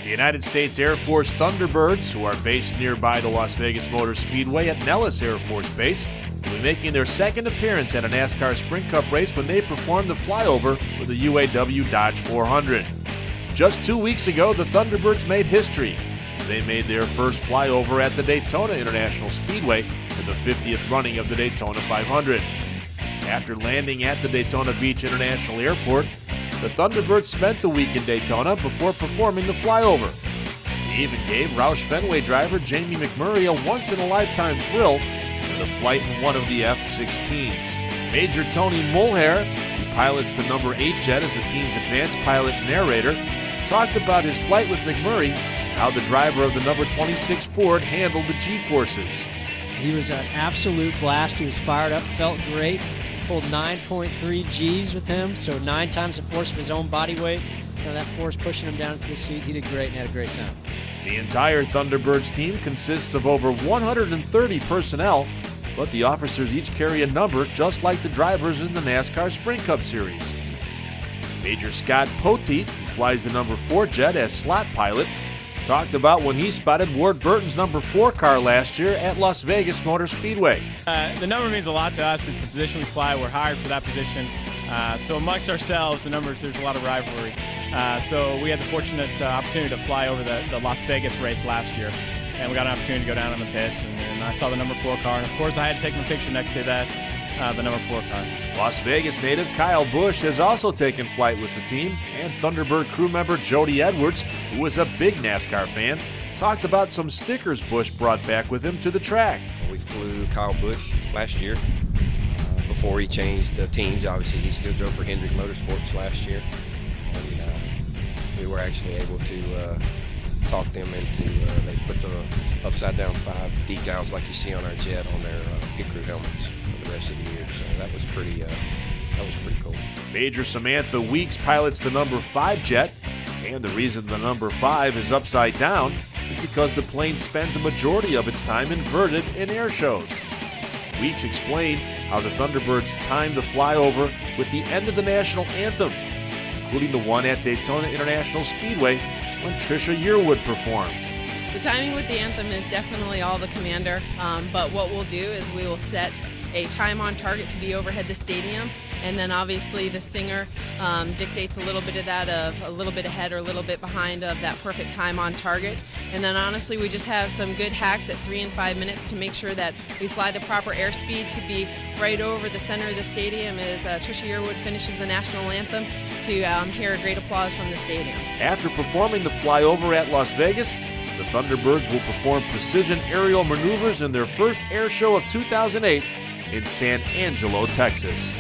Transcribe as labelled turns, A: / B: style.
A: The United States Air Force Thunderbirds, who are based nearby the Las Vegas Motor Speedway at Nellis Air Force Base, will be making their second appearance at a NASCAR Sprint Cup race when they perform the flyover with the UAW-Dodge 400. Just 2 weeks ago, the Thunderbirds made history. They made their first flyover at the Daytona International Speedway for the 50th running of the Daytona 500. After landing at the Daytona Beach International Airport, the Thunderbirds spent the week in Daytona before performing the flyover. They even gave Roush Fenway driver Jamie McMurray a once-in-a-lifetime thrill with a flight in one of the F-16s. Major Tony Mulhare, who pilots the number 8 jet as the team's advanced pilot and narrator, talked about his flight with McMurray and how the driver of the number 26 Ford handled the G-forces.
B: He was an absolute blast. He was fired up, felt great. Pulled 9.3 Gs with him, so 9 times the force of his own body weight. That force pushing him down into the seat. He did great and had a great time.
A: The entire Thunderbirds team consists of over 130 personnel, but the officers each carry a number just like the drivers in the NASCAR Sprint Cup Series. Major Scott Poteet, who flies the number 4 jet as slot pilot, talked about when he spotted Ward Burton's number 4 car last year at Las Vegas Motor Speedway.
C: The number means a lot to us. It's the position we fly. We're hired for that position. So amongst ourselves, the numbers, there's a lot of rivalry. So we had the fortunate opportunity to fly over the Las Vegas race last year. And we got an opportunity to go down in the pits. And I saw the number 4 car. And of course, I had to take my picture next to that, the number 4 cars.
A: Las Vegas native Kyle Busch has also taken flight with the team, and Thunderbird crew member Jody Edwards, who was a big NASCAR fan, talked about some stickers Busch brought back with him to the track.
D: We flew Kyle Busch last year before he changed teams. Obviously, he still drove for Hendrick Motorsports last year, and we were actually able to talk them into they put the upside down 5 decals like you see on our jet on their pit crew helmets for the rest of the year. So that was pretty cool.
A: Major Samantha Weeks pilots the number 5 jet, and the reason the number 5 is upside down is because the plane spends a majority of its time inverted in air shows. Weeks explained how the Thunderbirds timed the flyover with the end of the national anthem, including the one at Daytona International Speedway when Tricia Yearwood performed.
E: The timing with the anthem is definitely all the commander, but what we'll do is we will set a time on target to be overhead the stadium, and then obviously the singer dictates a little bit of that, of a little bit ahead or a little bit behind of that perfect time on target. And then honestly we just have some good hacks at 3 and 5 minutes to make sure that we fly the proper airspeed to be right over the center of the stadium as Tricia Yearwood finishes the national anthem, to hear a great applause from the stadium.
A: After performing the flyover at Las Vegas, the Thunderbirds will perform precision aerial maneuvers in their first air show of 2008 in San Angelo, Texas.